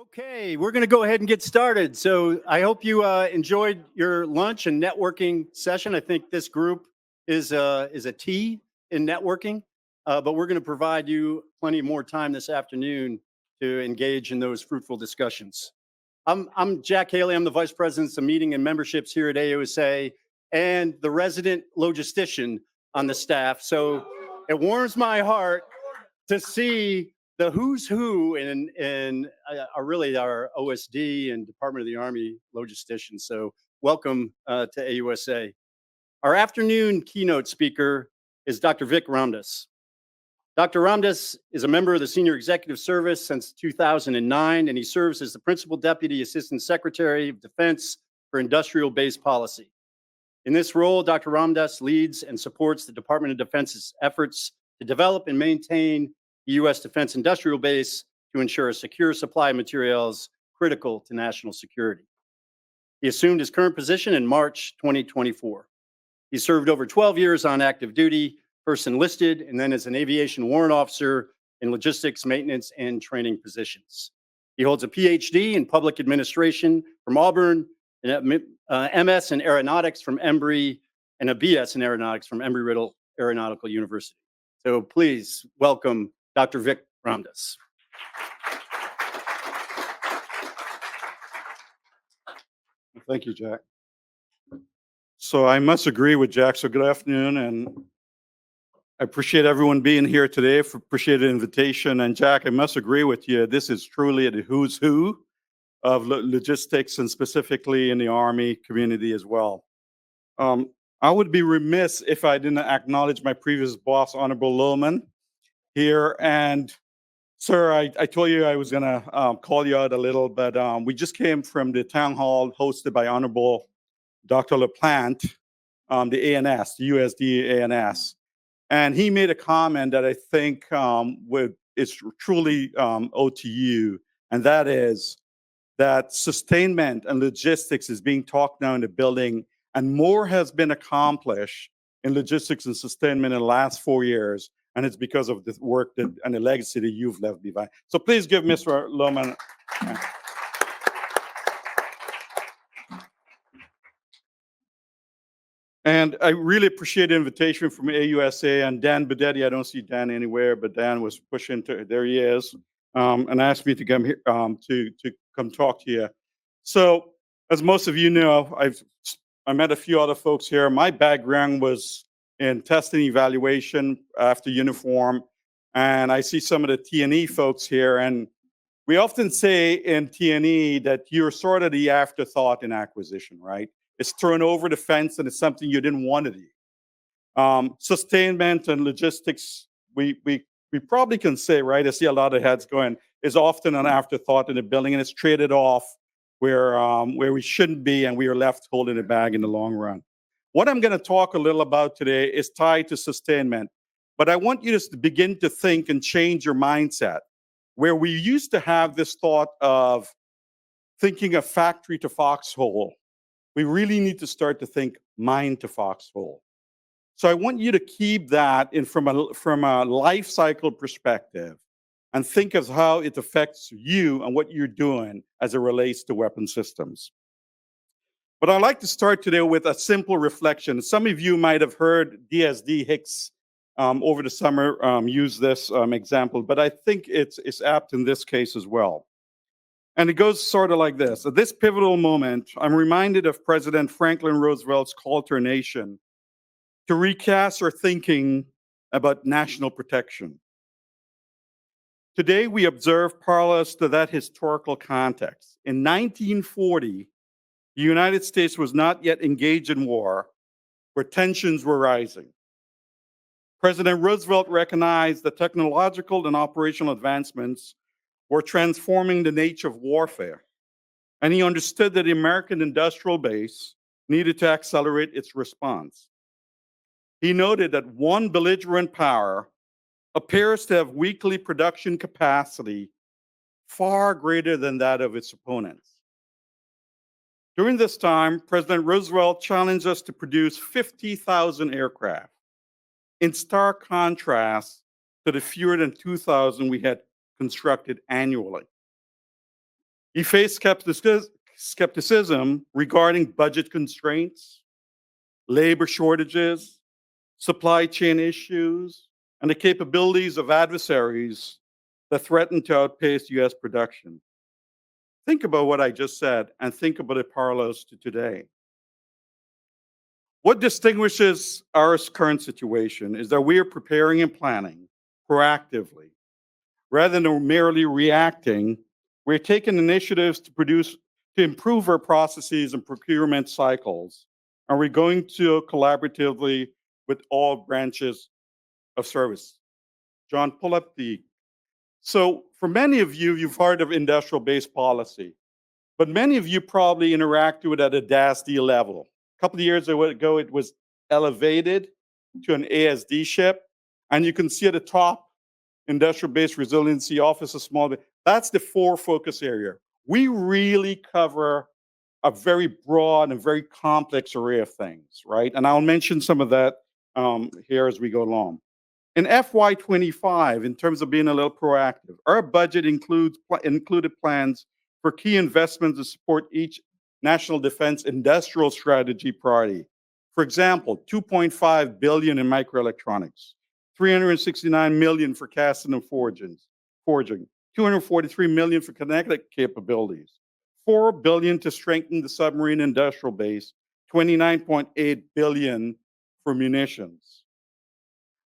Okay, we're going to go ahead and get started. So I hope you enjoyed your lunch and networking session. I think this group is a T in networking, but we're going to provide you plenty more time this afternoon to engage in those fruitful discussions. I'm Jack Haley. I'm the Vice President of Meeting and Memberships here at AUSA and the resident logistician on the staff. So it warms my heart to see the who's who in really our OSD and Department of the Army logisticians. So welcome to AUSA. Our afternoon keynote speaker is Dr. Vic Ramdass. Dr. Ramdass is a member of the Senior Executive Service since 2009, and he serves as the Principal Deputy Assistant Secretary of Defense for Industrial Base Policy. In this role, Dr. Ramdass leads and supports the Department of Defense's efforts to develop and maintain the U.S. Defense Industrial Base to ensure a secure supply of materials critical to national security. He assumed his current position in March 2024. He served over 12 years on active duty, first enlisted, and then as an aviation warrant officer in logistics, maintenance, and training positions. He holds a PhD in public administration from Auburn, an MS in aeronautics from Embry, and a BS in aeronautics from Embry-Riddle Aeronautical University. So please welcome Dr. Vic Ramdass. Thank you, Jack. So I must agree with Jack. So good afternoon, and I appreciate everyone being here today. Appreciate the invitation. And Jack, I must agree with you. This is truly the who's who of logistics, and specifically in the Army community as well. I would be remiss if I didn't acknowledge my previous boss, Honorable Lohman, here. And sir, I told you I was going to call you out a little, but we just came from the town hall hosted by Honorable Dr. LaPlante, the ANS, the USD ANS. And he made a comment that I think is truly owed to you, and that is that sustainment and logistics is being talked now in the building, and more has been accomplished in logistics and sustainment in the last 4 years, and it's because of the work and the legacy that you've left behind. So please give Mr. Lohman. And I really appreciate the invitation from AUSA and Dan Bedetti. I don't see Dan anywhere, but Dan was pushing to, there he is, and asked me to come here to come talk to you. So as most of you know, I met a few other folks here. My background was in testing evaluation after uniform, and I see some of the T&E folks here, and we often say in T&E that you're sort of the afterthought in acquisition, right? It's thrown over the fence and it's something you didn't want to do. Sustainment and logistics, we probably can say, right? I see a lot of heads going, is often an afterthought in the building, and it's traded off where we shouldn't be, and we are left holding the bag in the long run. What I'm going to talk a little about today is tied to sustainment, but I want you to begin to think and change your mindset. Where we used to have this thought of thinking of factory to foxhole, we really need to start to think mine to foxhole. So I want you to keep that in from a life cycle perspective and think of how it affects you and what you're doing as it relates to weapon systems. But I'd like to start today with a simple reflection. Some of you might have heard DSD Hicks over the summer use this example, but I think it's apt in this case as well. And it goes sort of like this. At this pivotal moment, I'm reminded of President Franklin Roosevelt's call to our nation to recast our thinking about national protection. Today, we observe parallels to that historical context. In 1940, the United States was not yet engaged in war, where tensions were rising. President Roosevelt recognized that technological and operational advancements were transforming the nature of warfare, and he understood that the American industrial base needed to accelerate its response. He noted that one belligerent power appears to have weekly production capacity far greater than that of its opponents. During this time, President Roosevelt challenged us to produce 50,000 aircraft, in stark contrast to the fewer than 2,000 we had constructed annually. He faced skepticism regarding budget constraints, labor shortages, supply chain issues, and the capabilities of adversaries that threaten to outpace US production. Think about what I just said and think about it parallels to today. What distinguishes our current situation is that we are preparing and planning proactively. Rather than merely reacting, we're taking initiatives to improve our processes and procurement cycles. And we're going to collaboratively with all branches of service. John, pull up the. So for many of you, you've heard of industrial-based policy, but many of you probably interacted with it at a DASD level. A couple of years ago, it was elevated to an ASD ship. And you can see at the top, Industrial-Based Resiliency Office of Small Business. That's the 4 focus area. We really cover a very broad and very complex array of things, right? And I'll mention some of that here as we go along. In FY25, in terms of being a little proactive, our budget included plans for key investments to support each national defense industrial strategy priority. For example, $2.5 billion in microelectronics, $369 million for casting and forging, $243 million for kinetic capabilities, $4 billion to strengthen the submarine industrial base, $29.8 billion for munitions.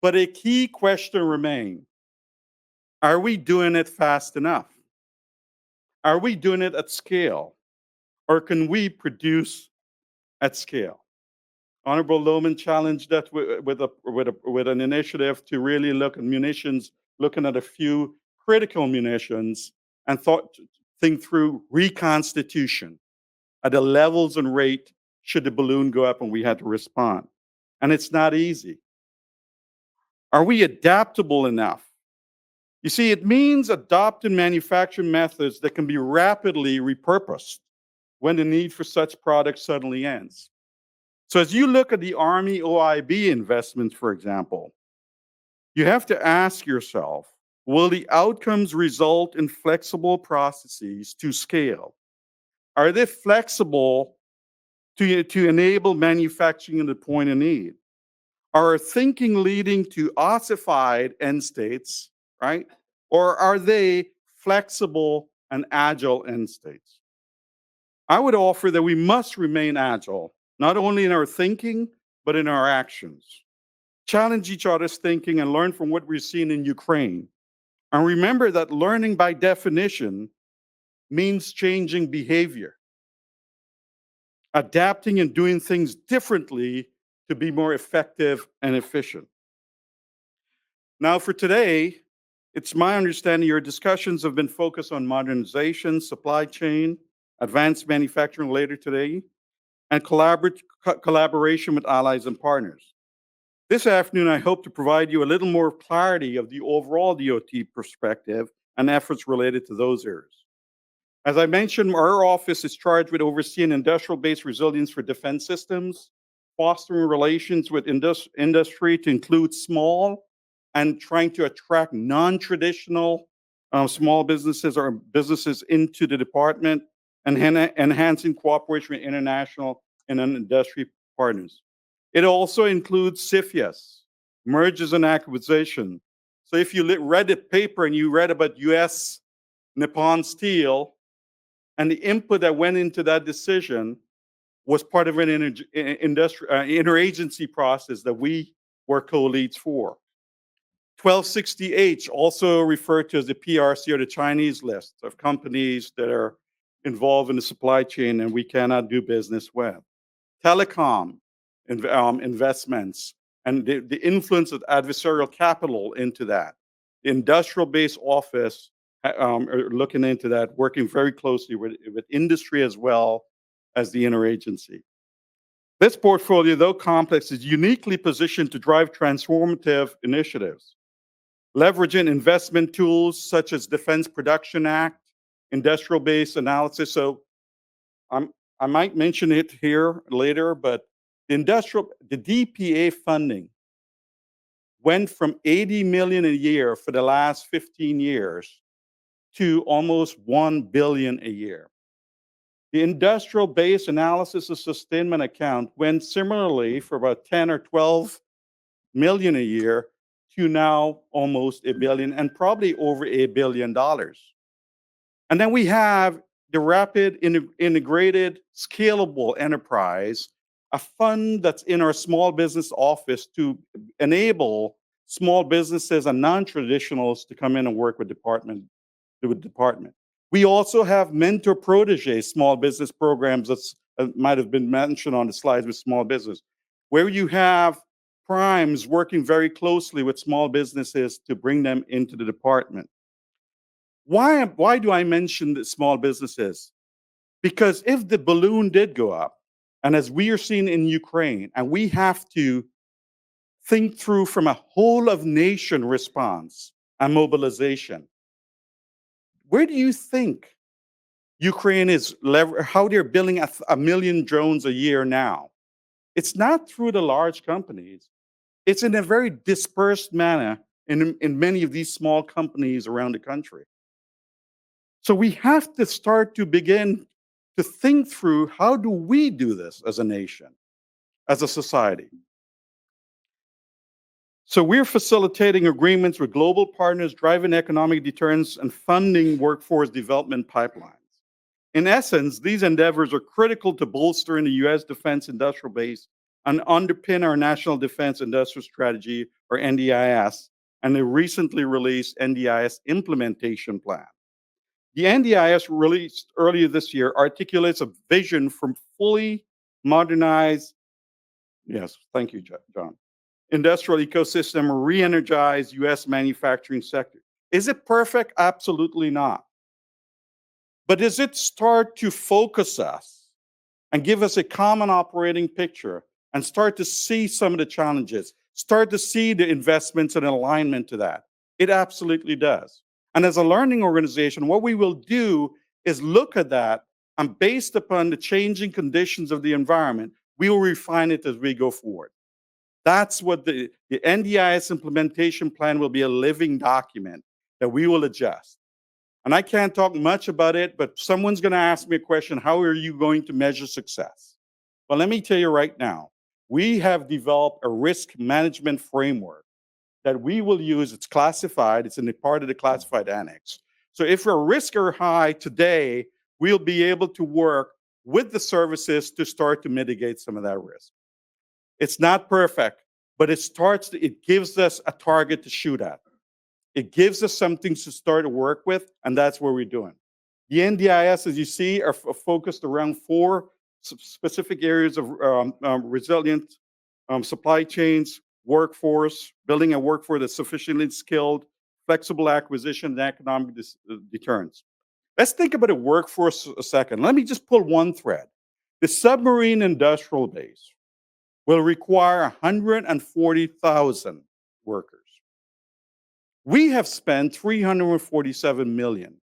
But a key question remains: are we doing it fast enough? Are we doing it at scale? Or can we produce at scale? Honorable Lohman challenged that with an initiative to really look at munitions, looking at a few critical munitions, and think through reconstitution at the levels and rate should the balloon go up and we had to respond. And it's not easy. Are we adaptable enough? You see, it means adopting manufacturing methods that can be rapidly repurposed when the need for such products suddenly ends. So as you look at the Army OIB investments, for example, you have to ask yourself, will the outcomes result in flexible processes to scale? Are they flexible to enable manufacturing at the point of need? Are thinking leading to ossified end states, right? Or are they flexible and agile end states? I would offer that we must remain agile, not only in our thinking, but in our actions. Challenge each other's thinking and learn from what we've seen in Ukraine. And remember that learning by definition means changing behavior, adapting and doing things differently to be more effective and efficient. Now, for today, it's my understanding your discussions have been focused on modernization, supply chain, advanced manufacturing later today, and collaboration with allies and partners. This afternoon, I hope to provide you a little more clarity of the overall DOT perspective and efforts related to those areas. As I mentioned, our office is charged with overseeing industrial-based resilience for defense systems, fostering relations with industry to include small and trying to attract non-traditional small businesses or businesses into the department, and enhancing cooperation with international and industry partners. It also includes CFIUS, mergers and acquisition. So if you read the paper and you read about US Nippon Steel, and the input that went into that decision was part of an interagency process that we were co-leads for. 1260H, also referred to as the PRC or the Chinese list of companies that are involved in the supply chain and we cannot do business with. Telecom investments and the influence of adversarial capital into that. The industrial-based office are looking into that, working very closely with industry as well as the interagency. This portfolio, though complex, is uniquely positioned to drive transformative initiatives, leveraging investment tools such as Defense Production Act, industrial-based analysis. So I might mention it here later, but the DPA funding went from $80 million a year for the last 15 years to almost 1 billion a year. The industrial base analysis and sustainment account went similarly for about 10 or 12 million a year to now almost a billion and probably over $1 billion. And then we have the rapid integrated scalable enterprise, a fund that's in our small business office to enable small businesses and non-traditionals to come in and work with department. We also have mentor protege small business programs that might have been mentioned on the slides with small business, where you have primes working very closely with small businesses to bring them into the department. Why do I mention the small businesses? Because if the balloon did go up, and as we are seeing in Ukraine, and we have to think through from a whole of nation response and mobilization, where do you think Ukraine is, how they're building a million drones a year now? It's not through the large companies. It's in a very dispersed manner in many of these small companies around the country. So we have to start to begin to think through, how do we do this as a nation, as a society? So we're facilitating agreements with global partners, driving economic deterrence, and funding workforce development pipelines. In essence, these endeavors are critical to bolstering the U.S. defense industrial base and underpin our National Defense Industrial Strategy, or NDIS, and the recently released NDIS implementation plan. The NDIS, released earlier this year, articulates a vision from fully modernized, yes, thank you, John, industrial ecosystem, re-energize U.S. manufacturing sector. Is it perfect? Absolutely not. But does it start to focus us and give us a common operating picture and start to see some of the challenges, start to see the investments and alignment to that? It absolutely does. And as a learning organization, what we will do is look at that, and based upon the changing conditions of the environment, we will refine it as we go forward. That's what the NDIS implementation plan will be, a living document that we will adjust. And I can't talk much about it, but someone's going to ask me a question: how are you going to measure success? Well, let me tell you right now, we have developed a risk management framework that we will use. It's classified, it's in the part of the classified annex. So if our risks are high today, we'll be able to work with the services to start to mitigate some of that risk. It's not perfect, but it gives us a target to shoot at. It gives us something to start to work with, and that's what we're doing. The NDIS, as you see, are focused around 4 specific areas of resilient supply chains, workforce, building a workforce that's sufficiently skilled, flexible acquisition, and economic deterrence. Let's think about a workforce a second. Let me just pull one thread. The submarine industrial base will require 140,000 workers. We have spent $347 million,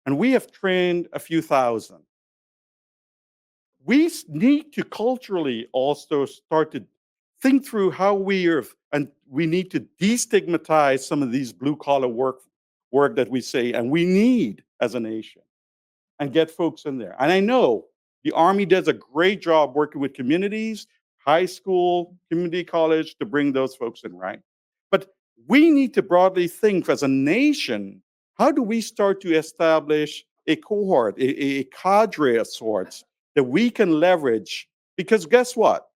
and we have trained a few thousand. We need to culturally also start to think through how we need to destigmatize some of these blue-collar work that we say, and we need as a nation, and get folks in there. And I know the Army does a great job working with communities, high school, community college, to bring those folks in, right? But we need to broadly think as a nation, how do we start to establish a cohort, a cadre of sorts that we can leverage? Because guess what?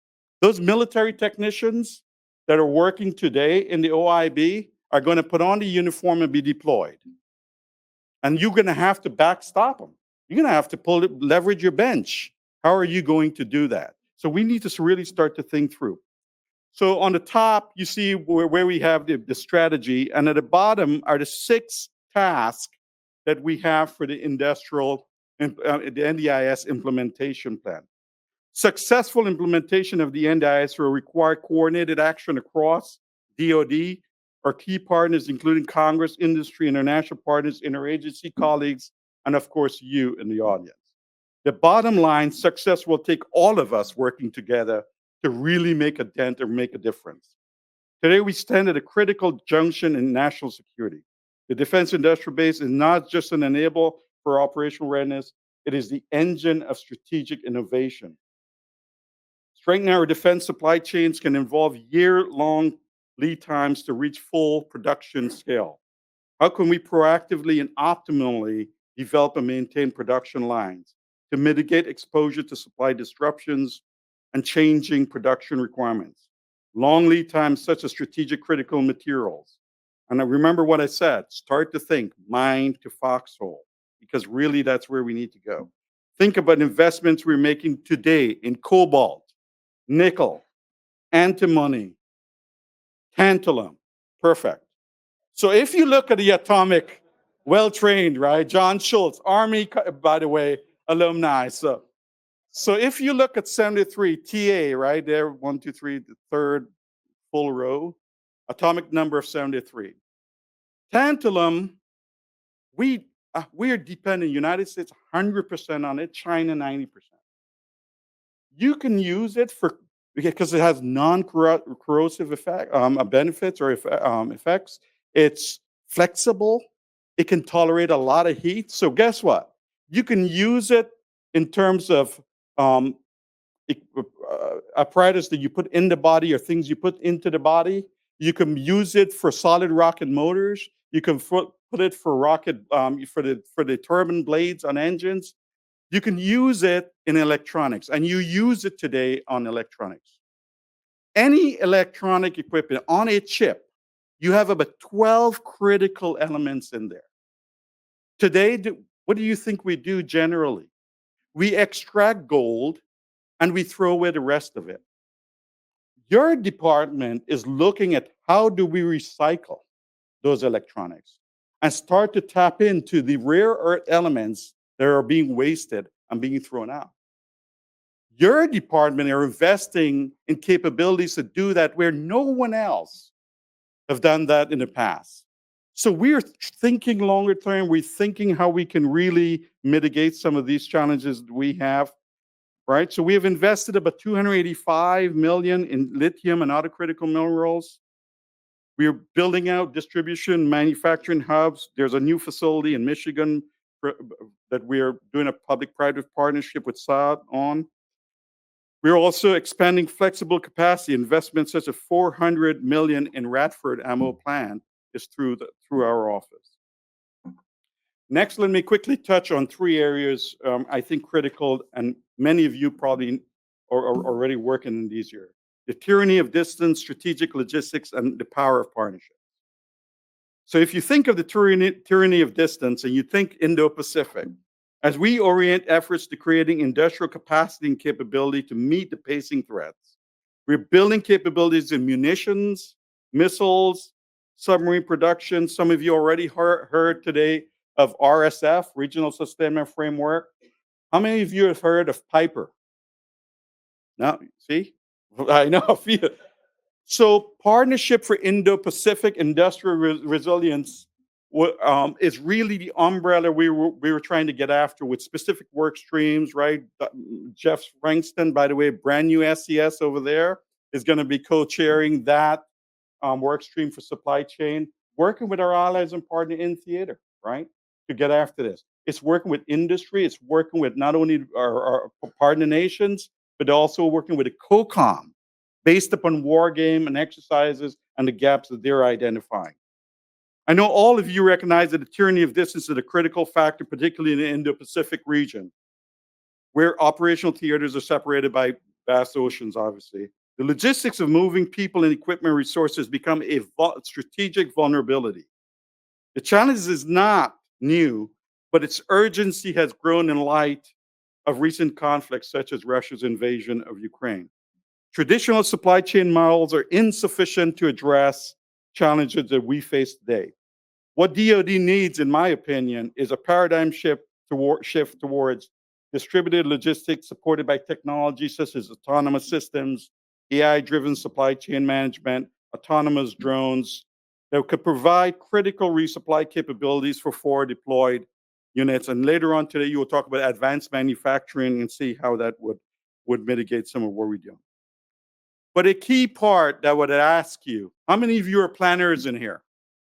Those military technicians that are working today in the OIB are going to put on the uniform and be deployed. And you're going to have to backstop them. You're going to have to leverage your bench. How are you going to do that? So we need to really start to think through. So on the top, you see where we have the strategy, and at the bottom are the 6 tasks that we have for the industrial, the NDIS implementation plan. Successful implementation of the NDIS will require coordinated action across DoD, our key partners, including Congress, industry, international partners, interagency colleagues, and of course, you in the audience. The bottom line, success will take all of us working together to really make a dent or make a difference. Today, we stand at a critical junction in national security. The defense industrial base is not just an enabler for operational readiness, it is the engine of strategic innovation. Strengthening our defense supply chains can involve year-long lead times to reach full production scale. How can we proactively and optimally develop and maintain production lines to mitigate exposure to supply disruptions and changing production requirements? Long lead times, such as strategic critical materials. And I remember what I said, start to think mine to foxhole, because really that's where we need to go. Think about investments we're making today in cobalt, nickel, antimony, tantalum. Perfect. So if you look at the atomic, well-trained, right? John Schultz, Army, by the way, alumni. So if you look at 73, TA, right there, 1, 2, 3, the third full row, atomic number of 73. Tantalum, we are dependent, United States 100% on it, China 90%. You can use it for, because it has non-corrosive effect, benefits or effects. It's flexible. It can tolerate a lot of heat. So guess what? You can use it in terms of apparatus that you put in the body or things you put into the body. You can use it for solid rocket motors. You can put it for rocket for the turbine blades on engines. You can use it in electronics, and you use it today on electronics. Any electronic equipment on a chip, you have about 12 critical elements in there. Today, what do you think we do generally? We extract gold and we throw away the rest of it. Your department is looking at how do we recycle those electronics and start to tap into the rare earth elements that are being wasted and being thrown out. Your department are investing in capabilities to do that where no one else have done that in the past. So we're thinking longer term. We're thinking how we can really mitigate some of these challenges that we have, right? So we have invested about $285 million in lithium and other critical minerals. We are building out distribution, manufacturing hubs. There's a new facility in Michigan that we are doing a public-private partnership with Saad on. We're also expanding flexible capacity. Investments such as $400 million in Radford ammo plant is through our office. Next, let me quickly touch on 3 areas I think critical, and many of you probably are already working in these areas. The tyranny of distance, strategic logistics, and the power of partnerships. So if you think of the tyranny of distance and you think Indo-Pacific, as we orient efforts to creating industrial capacity and capability to meet the pacing threats, we're building capabilities in munitions, missiles, submarine production. Some of you already heard today of RSF, Regional Sustainment Framework. How many of you have heard of Piper? No, see? I know a few. So partnership for Indo-Pacific industrial resilience is really the umbrella we were trying to get after with specific work streams, right? Jeff Frankston, by the way, brand new SES over there, is going to be co-chairing that work stream for supply chain, working with our allies and partner in theater, right? To get after this. It's working with industry. It's working with not only our partner nations, but also working with a COCOM based upon war game and exercises and the gaps that they're identifying. I know all of you recognize that the tyranny of distance is a critical factor, particularly in the Indo-Pacific region, where operational theaters are separated by vast oceans, obviously. The logistics of moving people and equipment resources become a strategic vulnerability. The challenge is not new, but its urgency has grown in light of recent conflicts such as Russia's invasion of Ukraine. Traditional supply chain models are insufficient to address challenges that we face today. What DoD needs, in my opinion, is a paradigm shift towards distributed logistics supported by technology such as autonomous systems, AI-driven supply chain management, autonomous drones that could provide critical resupply capabilities for forward deployed units. And later on today, you will talk about advanced manufacturing and see how that would mitigate some of what we're doing. But a key part that I would ask you, how many of you are planners in here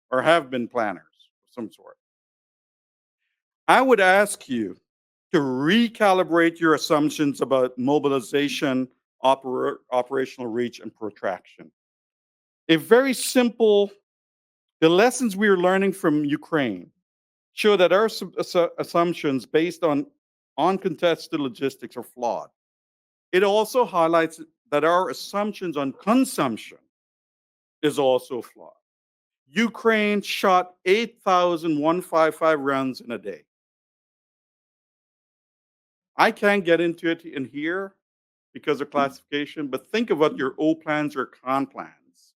or have been planners? some sort. I would ask you to recalibrate your assumptions about mobilization, operational reach, and protraction. A very simple, the lessons we are learning from Ukraine show that our assumptions based on uncontested logistics are flawed. It also highlights that our assumptions on consumption is also flawed. Ukraine shot 8,155 rounds in a day. I can't get into it in here because of classification, but think of what your O plans or con plans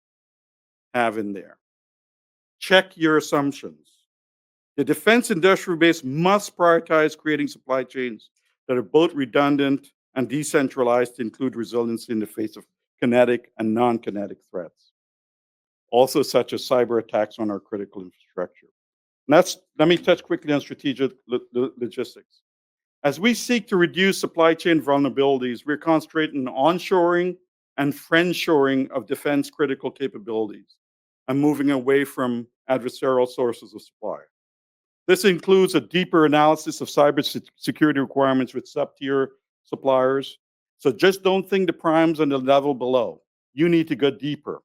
have in there. Check your assumptions. The defense industrial base must prioritize creating supply chains that are both redundant and decentralized to include resiliency in the face of kinetic and non-kinetic threats, also such as cyber attacks on our critical infrastructure. Let me touch quickly on strategic logistics. As we seek to reduce supply chain vulnerabilities, we're concentrating on onshoring and friendshoring of defense critical capabilities and moving away from adversarial sources of supply. This includes a deeper analysis of cybersecurity requirements with sub-tier suppliers. So just don't think the primes on the level below. You need to go deeper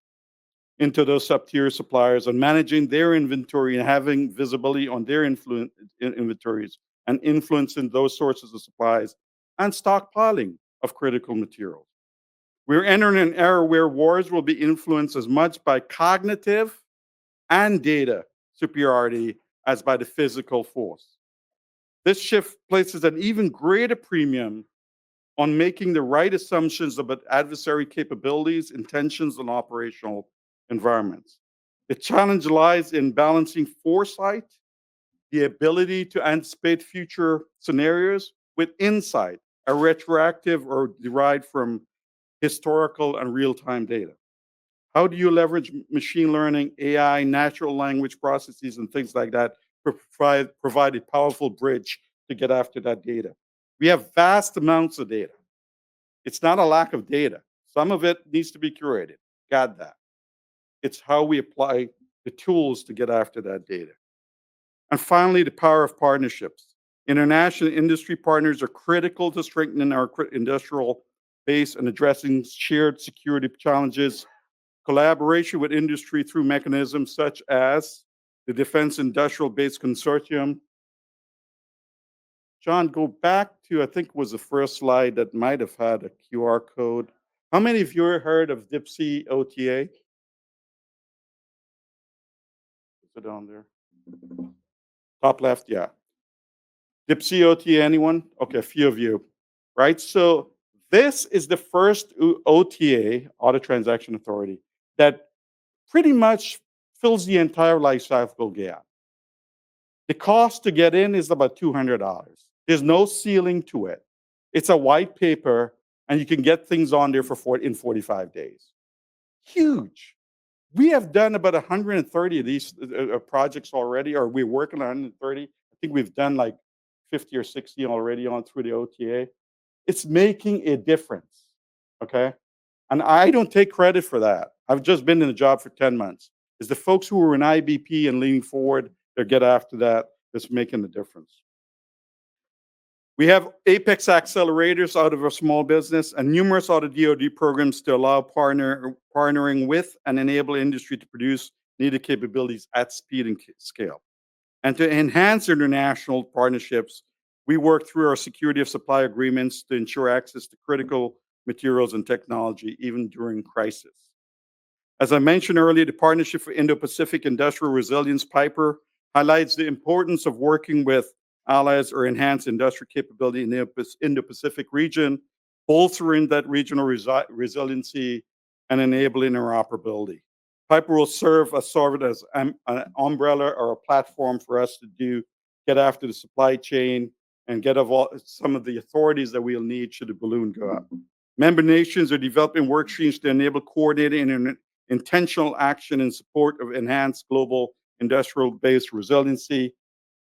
into those sub-tier suppliers and managing their inventory and having visibility on their inventories and influencing those sources of supplies and stockpiling of critical materials. We're entering an era where wars will be influenced as much by cognitive and data superiority as by the physical force. This shift places an even greater premium on making the right assumptions about adversary capabilities, intentions, and operational environments. The challenge lies in balancing foresight, the ability to anticipate future scenarios, with insight, a retroactive or derived from historical and real-time data. How do you leverage machine learning, AI, natural language processes, and things like that to provide a powerful bridge to get after that data? We have vast amounts of data. It's not a lack of data. Some of it needs to be curated. Got that. It's how we apply the tools to get after that data. And finally, the power of partnerships. International industry partners are critical to strengthening our industrial base and addressing shared security challenges. Collaboration with industry through mechanisms such as the Defense Industrial Base Consortium. John, go back to, I think it was the first slide that might have had a QR code. How many of you heard of DIPSI OTA? Is it on there? Top left, yeah. DIPSI OTA, anyone? Okay, a few of you, right? So this is the first OTA, Auto Transaction Authority, that pretty much fills the entire life cycle gap. The cost to get in is about $200. There's no ceiling to it. It's a white paper, and you can get things on there in 45 days. Huge. We have done about 130 of these projects already, or we're working on 130. I think we've done like 50 or 60 already on through the OTA. It's making a difference, okay? And I don't take credit for that. I've just been in the job for 10 months. It's the folks who are in IBP and leaning forward that get after that that's making the difference. We have Apex accelerators out of our small business and numerous other DoD programs to allow partnering with and enable industry to produce needed capabilities at speed and scale. And to enhance international partnerships, we work through our security of supply agreements to ensure access to critical materials and technology, even during crisis. As I mentioned earlier, the Partnership for Indo-Pacific Industrial Resilience, PIPER, highlights the importance of working with allies or enhance industrial capability in the Indo-Pacific region, bolstering that regional resiliency and enabling interoperability. PIPER will serve as an umbrella or a platform for us to get after the supply chain and get some of the authorities that we'll need should the balloon go up. Member nations are developing work streams to enable coordinated and intentional action in support of enhanced global industrial-based resiliency,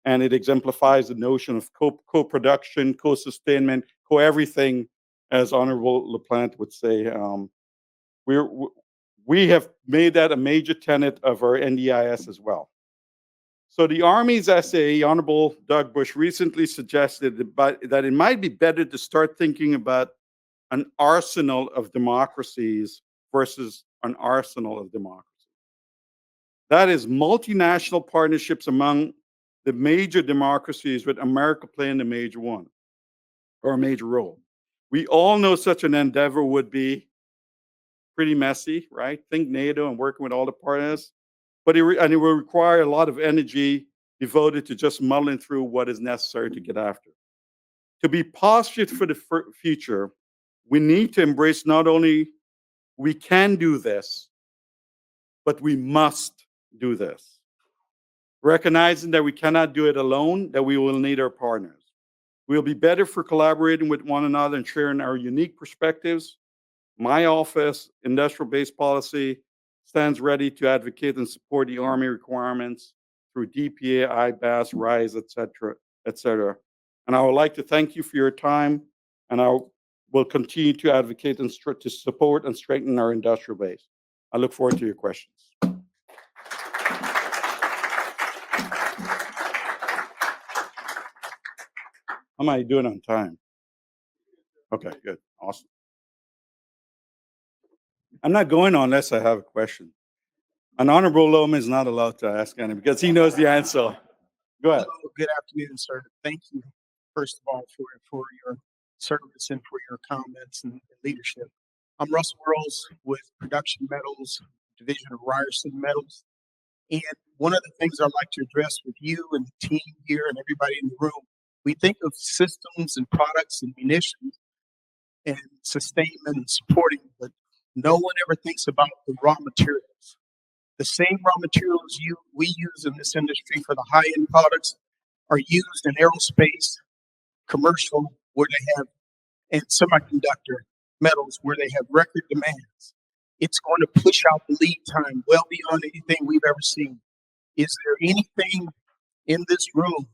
and it exemplifies the notion of co-production, co-sustainment, co-everything, as Honorable LaPlante would say. We have made that a major tenet of our NDIS as well. So the Army's SAE, Honorable Doug Bush, recently suggested that it might be better to start thinking about an arsenal of democracies versus an arsenal of democracy. That is multinational partnerships among the major democracies, with America playing the major one or a major role. We all know such an endeavor would be pretty messy, right? Think NATO and working with all the partners, but it will require a lot of energy devoted to just muddling through what is necessary to get after. To be postured for the future, we need to embrace not only we can do this, but we must do this. Recognizing that we cannot do it alone, that we will need our partners. We'll be better for collaborating with one another and sharing our unique perspectives. My office, Industrial Base Policy, stands ready to advocate and support the Army requirements through DPA, IBAS, RISE, et cetera, et cetera. And I would like to thank you for your time, and I will continue to advocate and to support and strengthen our industrial base. I look forward to your questions. How am I doing on time? Okay, good. Awesome. I'm not going unless I have a question. An honorable Loam is not allowed to ask any because he knows the answer. Go ahead. Hello, good afternoon, sir. Thank you, first of all, for your service and for your comments and leadership. I'm Russell Earls with Production Metals, Division of Ryerson Metals. And one of the things I'd like to address with you and the team here and everybody in the room, we think of systems and products and munitions and sustainment and supporting, but no one ever thinks about the raw materials. The same raw materials we use in this industry for the high-end products are used in aerospace, commercial, where they have, and semiconductor metals where they have record demands. It's going to push out the lead time well beyond anything we've ever seen. Is there anything in this room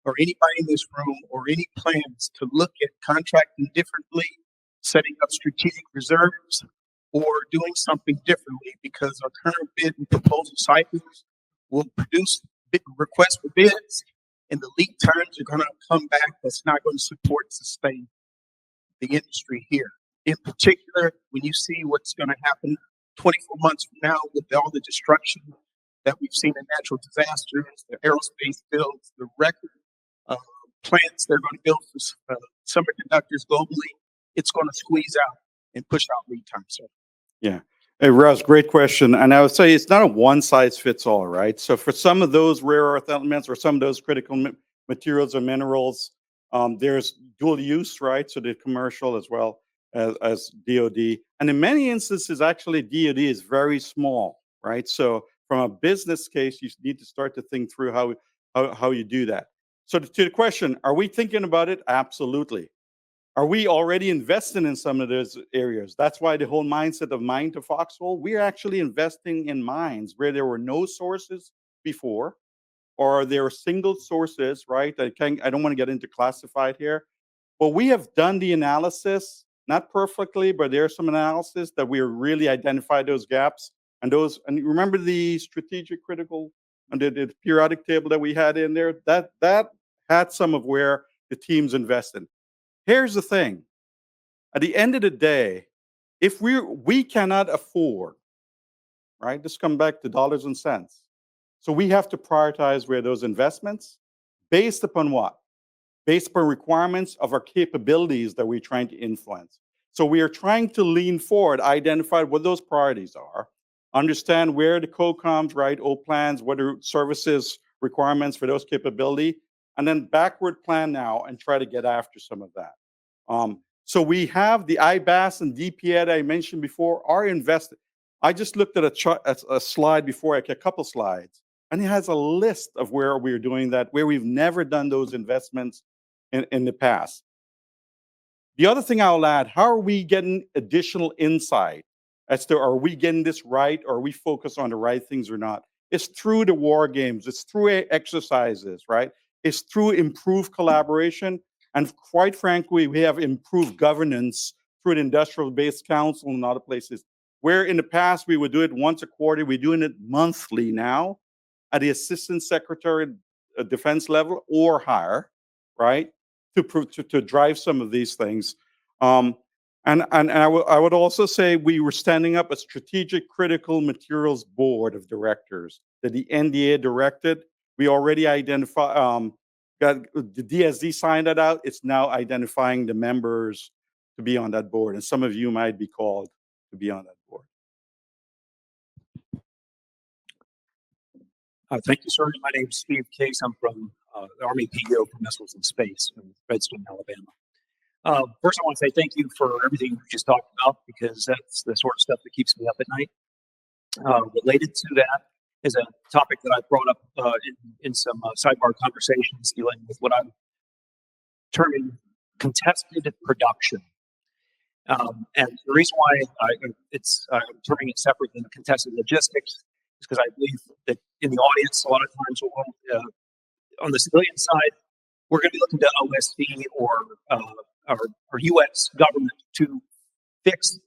or anybody in this room or any plans to look at contracting differently, setting up strategic reserves, or doing something differently, because our current bid and proposal cycles will produce big requests for bids, and the lead times are going to come back. That's not going to support and sustain the industry here. In particular, when you see what's going to happen 24 months from now with all the destruction that we've seen in natural disasters, the aerospace builds, the record plants they're going to build for semiconductors globally, it's going to squeeze out and push out lead time, sir. Yeah. Hey, Russ, great question. And I would say it's not a one size fits all, right? So for some of those rare earth elements or some of those critical materials or minerals, there's dual use, right? So the commercial as well as DOD. And in many instances, actually, DOD is very small, right? So from a business case, you need to start to think through how you do that. So to the question, are we thinking about it? Absolutely. Are we already investing in some of those areas? That's why the whole mindset of mine to foxhole, we're actually investing in mines where there were no sources before, or there are single sources, right? I don't want to get into classified here, but we have done the analysis, not perfectly, but there's some analysis that we really identified those gaps and remember the strategic critical and the periodic table that we had in there, that had some of where the teams invested. Here's the thing. At the end of the day, if we cannot afford, right? This comes back to dollars and cents. So we have to prioritize where those investments based upon what? Based upon requirements of our capabilities that we're trying to influence. So we are trying to lean forward, identify what those priorities are, understand where the COCOMs, right? plans, what are services requirements for those capability, and then backward plan now and try to get after some of that. So we have the IBAS and DPA that I mentioned before are invested. I just looked at a slide before, a couple slides, and it has a list of where we're doing that, where we've never done those investments in the past. The other thing I'll add, how are we getting additional insight as to are we getting this right, or are we focused on the right things or not? It's through the war games, it's through exercises, right? It's through improved collaboration. And quite frankly, we have improved governance through the Industrial Base Council and other places. Where in the past we would do it once a quarter, we're doing it monthly now. at the assistant secretary defense level or higher, right? To drive some of these things. And I would also say we were standing up a strategic critical materials board of directors that the NDA directed. We already identified, got the DSD signed that out. It's now identifying the members to be on that board. And some of you might be called to be on that board. Thank you, sir. My name's Steve Case. I'm from the Army PO for Missiles and Space in Redstone, Alabama. First, I want to say thank you for everything you just talked about, because that's the sort of stuff that keeps me up at night. Related to that is a topic that I brought up in some sidebar conversations dealing with what I'm terming contested production. And the reason why I'm terming it separate than contested logistics is because I believe that in the audience, a lot of times on the civilian side, we're going to be looking to OSD or U.S. government to fix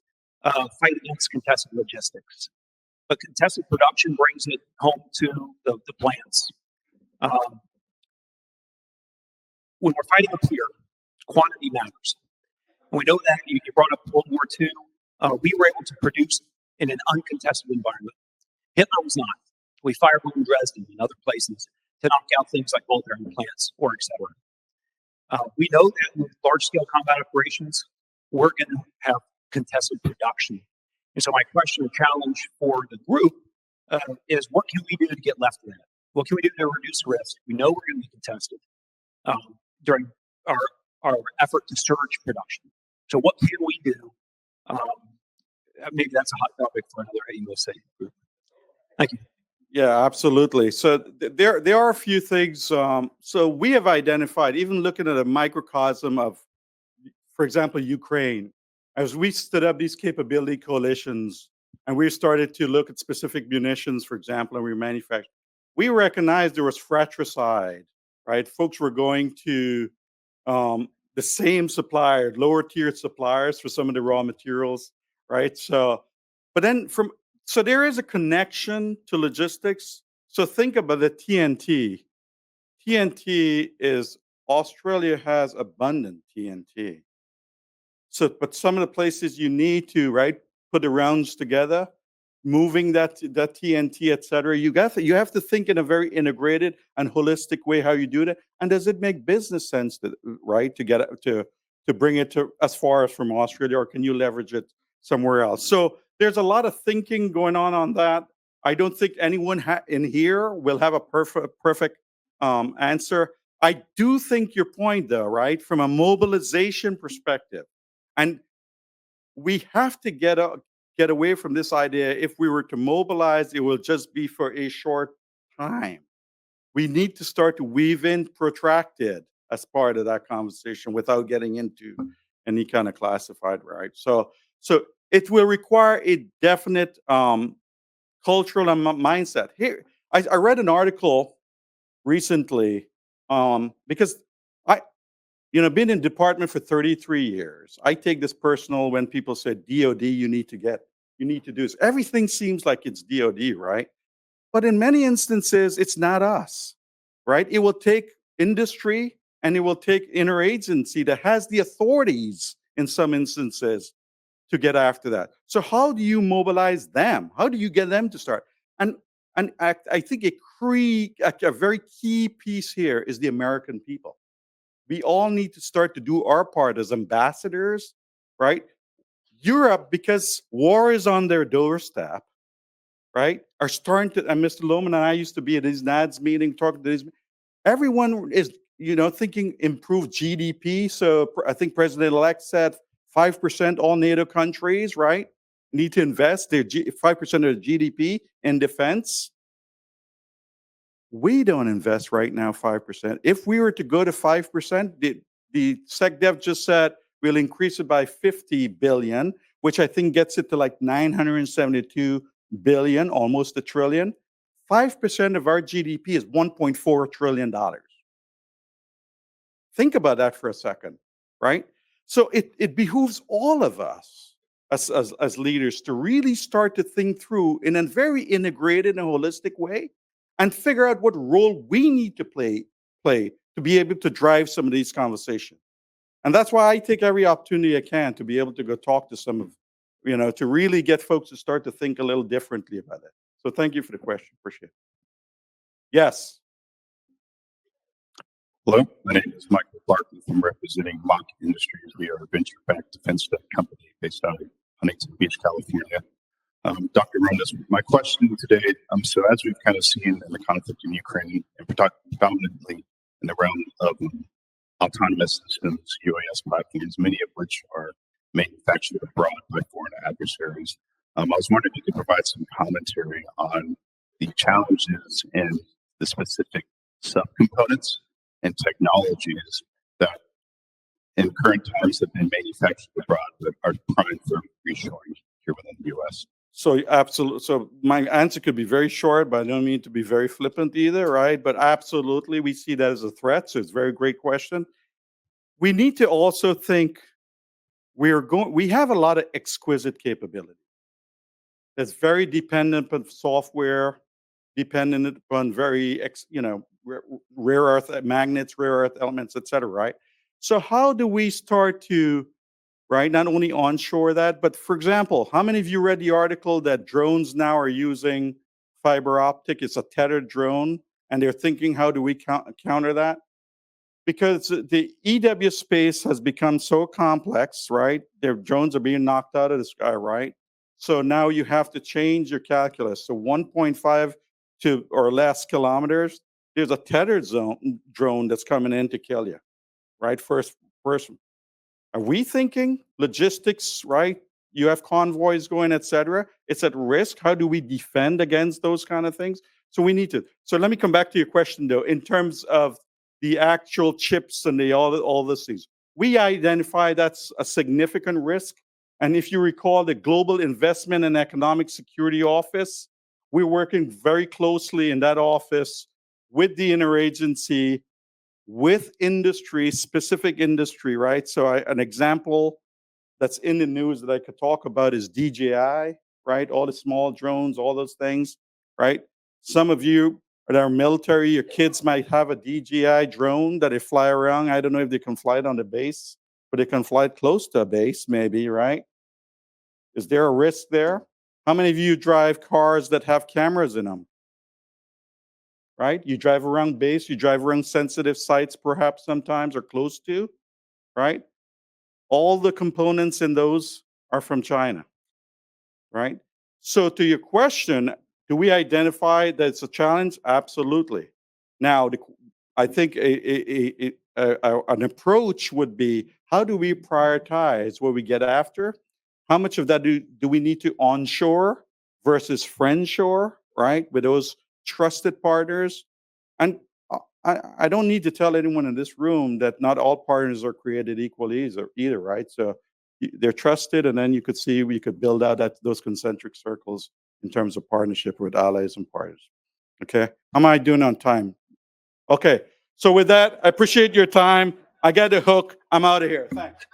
fight against contested logistics. But contested production brings it home to the plants. When we're fighting up here, quantity matters. And we know that you brought up World War II. We were able to produce in an uncontested environment. Hitler was not. We firebombed Dresden and other places to knock out things like bolt bearing plants or etc. We know that with large-scale combat operations, we're going to have contested production. And so my question or challenge for the group is, what can we do to get left of that? What can we do to reduce risk? We know we're going to be contested during our effort to surge production. So what can we do? Maybe that's a hot topic for another AUSA group. Thank you. Yeah, absolutely. So there are a few things. So we have identified, even looking at a microcosm of, for example, Ukraine, as we stood up these capability coalitions and we started to look at specific munitions, for example, and we manufactured, we recognized there was fratricide, right? Folks were going to the same supplier, lower tier suppliers for some of the raw materials, right? So, but then so there is a connection to logistics. So think about the TNT. TNT is, Australia has abundant TNT. So, but some of the places you need to, right, put the rounds together, moving that TNT, et cetera, you have to think in a very integrated and holistic way how you do that. And does it make business sense right, to get it to bring it to as far as from Australia, or can you leverage it somewhere else? So there's a lot of thinking going on that. I don't think anyone in here will have a perfect answer. I do think your point, though, right, from a mobilization perspective, and we have to get away from this idea. If we were to mobilize, it will just be for a short time. We need to start to weave in protracted as part of that conversation without getting into any kind of classified, right? So it will require a definite cultural mindset. Here, I read an article recently because been in department for 33 years. I take this personal when people say, DOD, you need to do this. Everything seems like it's DOD, right? But in many instances, it's not us, right? It will take industry and it will take interagency that has the authorities in some instances to get after that. So how do you mobilize them? How do you get them to start? And I think a very key piece here is the American people. We all need to start to do our part as ambassadors, right? Europe, because war is on their doorstep, right, are starting to, and Mr. Lohman and I used to be at these NADS meeting, talking to these, everyone is, thinking improved GDP. So I think President-elect said 5% all NATO countries, right, need to invest their 5% of their GDP in defense. We don't invest right now 5%. If we were to go to 5%, the SecDev just said we'll increase it by 50 billion, which I think gets it to like 972 billion, almost $1 trillion. 5% of our GDP is $1.4 trillion. Think about that for a second, right? So it behooves all of us as leaders to really start to think through in a very integrated and holistic way, and figure out what role we need to play to be able to drive some of these conversations. And that's why I take every opportunity I can to be able to go talk to some of, to really get folks to start to think a little differently about it. So thank you for the question. Appreciate it. Yes. Hello, my name is Michael Clark. I'm representing Mock Industries. We are a venture-backed defense tech company based out of Huntington Beach, California. Dr. Ramdass, my question today, so as we've kind of seen in the conflict in Ukraine, and predominantly in the realm of autonomous systems, UAS platforms, many of which are manufactured abroad by foreign adversaries, I was wondering if you could provide some commentary on the challenges and the specific subcomponents and technologies that in current times have been manufactured abroad but are primed for reshoring here within the U.S. So absolutely. So my answer could be very short, but I don't mean to be very flippant either, right? But absolutely, we see that as a threat. So it's a very great question. We need to also think we have a lot of exquisite capability that's very dependent on software, dependent upon very, rare earth magnets, rare earth elements, et cetera, right? So how do we start to, right, not only onshore that, but for example, how many of you read the article that drones now are using fiber optic? It's a tethered drone, and they're thinking, how do we counter that? Because the EW space has become so complex, right? Their drones are being knocked out of the sky, right? So now you have to change your calculus. So 1.5 to or less kilometers, there's a tethered drone that's coming in to kill you, right? First person. Are we thinking logistics, right? You have convoys going, et cetera. It's at risk. How do we defend against those kind of things? So we need to. So let me come back to your question, though, in terms of the actual chips and all those things. We identify that's a significant risk. And if you recall the Global Investment and Economic Security Office, we're working very closely in that office with the interagency, with industry, specific industry, right? So an example that's in the news that I could talk about is DJI, right? All the small drones, all those things, right? Some of you that are military, your kids might have a DJI drone that they fly around. I don't know if they can fly it on the base, but they can fly it close to a base, maybe, right? Is there a risk there? How many of you drive cars that have cameras in them? Right? You drive around base, you drive around sensitive sites perhaps sometimes or close to, right? All the components in those are from China, right? So to your question, do we identify that it's a challenge? Absolutely. Now, I think an approach would be, how do we prioritize what we get after? How much of that do we need to onshore versus friendshore, right? With those trusted partners. And I don't need to tell anyone in this room that not all partners are created equally either, right? So they're trusted, and then you could see we could build out those concentric circles in terms of partnership with allies and partners. Okay, how am I doing on time? Okay, so with that, I appreciate your time. I got the hook. I'm out of here. Thanks.